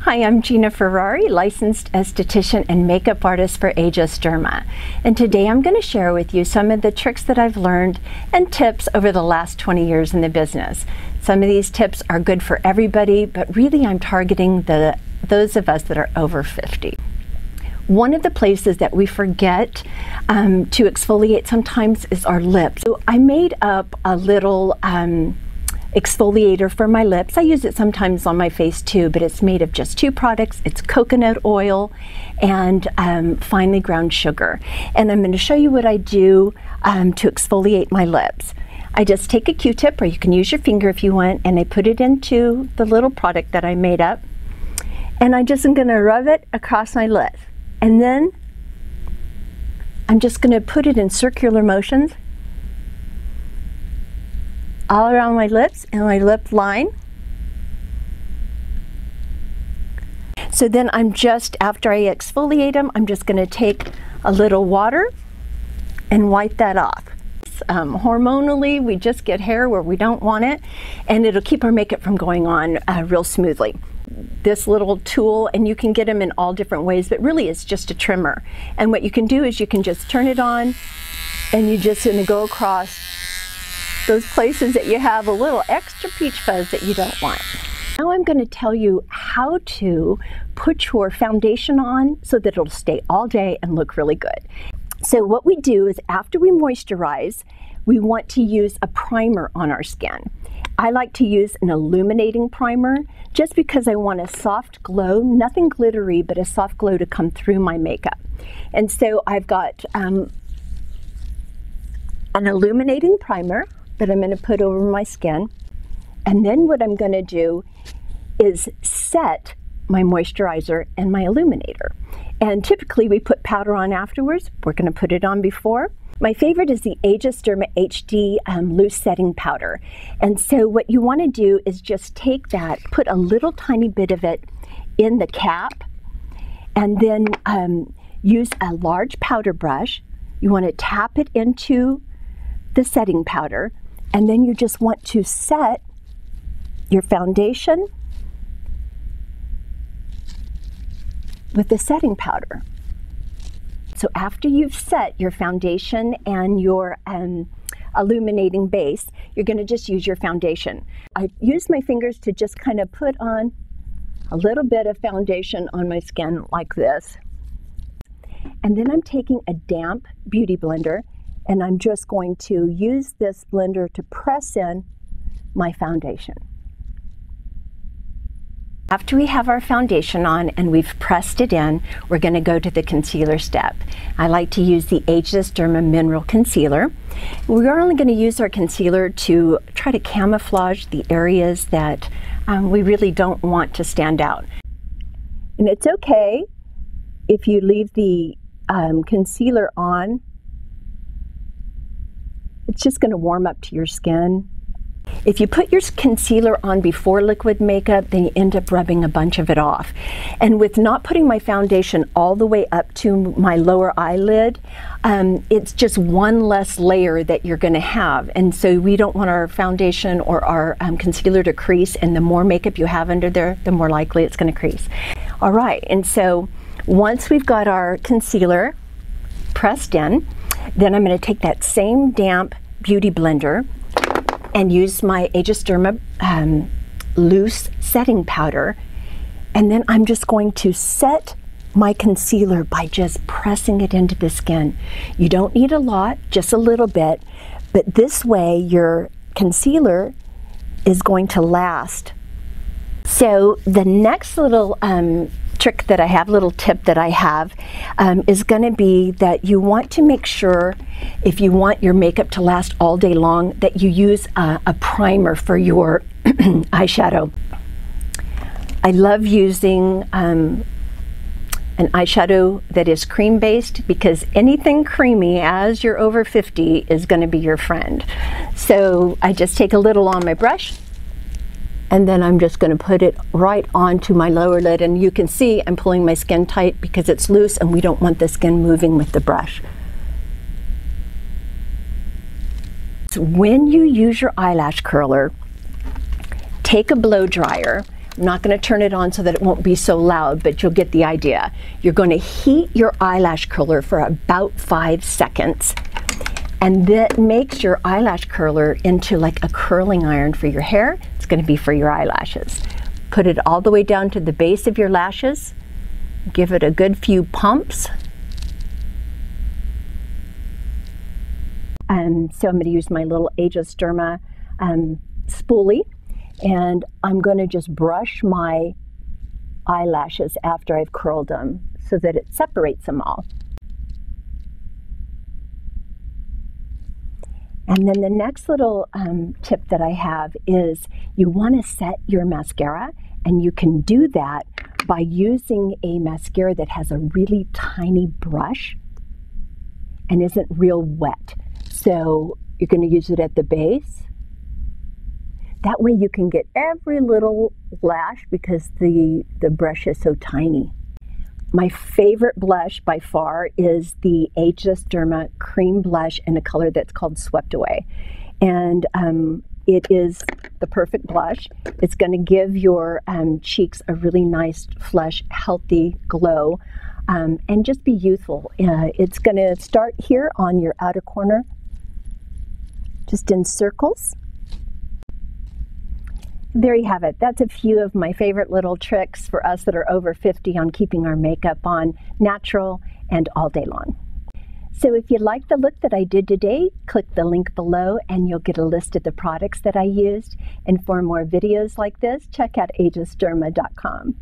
Hi, I'm Gina Ferrari, licensed esthetician and makeup artist for Aegis Derma. And today I'm going to share with you some of the tricks that I've learned and tips over the last 20 years in the business. Some of these tips are good for everybody, but really I'm targeting those of us that are over 50. One of the places that we forget to exfoliate sometimes is our lips. So I made up a little exfoliator for my lips. I use it sometimes on my face too, but it's made of just two products. It's coconut oil and finely ground sugar. And I'm going to show you what I do to exfoliate my lips. I just take a Q-tip, or you can use your finger if you want, and I put it into the little product that I made up. And I just am going to rub it across my lips. And then I'm just going to put it in circular motions all around my lips and my lip line. So then I'm just, after I exfoliate them, I'm just going to take a little water and wipe that off. Hormonally, we just get hair where we don't want it, and it'll keep our makeup from going on real smoothly. This little tool, and you can get them in all different ways, but really it's just a trimmer. And what you can do is you can just turn it on, and you just going to go across those places that you have a little extra peach fuzz that you don't want. Now I'm going to tell you how to put your foundation on so that it'll stay all day and look really good. So what we do is, after we moisturize, we want to use a primer on our skin. I like to use an illuminating primer just because I want a soft glow, nothing glittery, but a soft glow to come through my makeup. And so I've got an illuminating primer that I'm going to put over my skin. And then what I'm going to do is set my moisturizer and my illuminator. And typically we put powder on afterwards. We're going to put it on before. My favorite is the Aegis Derma HD Loose Setting Powder. And so what you want to do is just take that, put a little tiny bit of it in the cap, and then use a large powder brush. You want to tap it into the setting powder, and then you just want to set your foundation with the setting powder. So after you've set your foundation and your illuminating base, you're going to just use your foundation. I use my fingers to just kind of put on a little bit of foundation on my skin like this. And then I'm taking a damp beauty blender, and I'm just going to use this blender to press in my foundation. After we have our foundation on and we've pressed it in, we're going to go to the concealer step. I like to use the Aegis Derma Mineral Concealer. We're only going to use our concealer to try to camouflage the areas that we really don't want to stand out. And it's okay if you leave the concealer on. It's just going to warm up to your skin. If you put your concealer on before liquid makeup, then you end up rubbing a bunch of it off. And with not putting my foundation all the way up to my lower eyelid, it's just one less layer that you're going to have. And so we don't want our foundation or our concealer to crease, and the more makeup you have under there, the more likely it's going to crease. All right, and so once we've got our concealer pressed in, then I'm going to take that same damp beauty blender and use my Aegis Derma Loose Setting Powder. And then I'm just going to set my concealer by just pressing it into the skin. You don't need a lot, just a little bit, but this way your concealer is going to last. So the next little trick that I have, little tip that I have, is going to be that you want to make sure, if you want your makeup to last all day long, that you use a primer for your eyeshadow. I love using an eyeshadow that is cream based, because anything creamy as you're over 50 is going to be your friend. So I just take a little on my brush, and then I'm just going to put it right onto my lower lid, and you can see I'm pulling my skin tight because it's loose and we don't want the skin moving with the brush. So when you use your eyelash curler, take a blow dryer. I'm not going to turn it on so that it won't be so loud, but you'll get the idea. You're going to heat your eyelash curler for about 5 seconds, and that makes your eyelash curler into like a curling iron for your hair. It's going to be for your eyelashes. Put it all the way down to the base of your lashes. Give it a good few pumps. So I'm going to use my little Ageless Derma spoolie, and I'm going to just brush my eyelashes after I've curled them so that it separates them all. And then the next little tip that I have is you want to set your mascara, and you can do that by using a mascara that has a really tiny brush and isn't real wet. So you're going to use it at the base. That way you can get every little lash because the brush is so tiny. My favorite blush by far is the Ageless Derma Cream Blush in a color that's called Swept Away. And it is the perfect blush. It's going to give your cheeks a really nice, flush, healthy glow, and just be youthful. It's going to start here on your outer corner, just in circles. There you have it. That's a few of my favorite little tricks for us that are over 50 on keeping our makeup on natural and all day long. So if you like the look that I did today, click the link below and you'll get a list of the products that I used. And for more videos like this, check out agelessderma.com.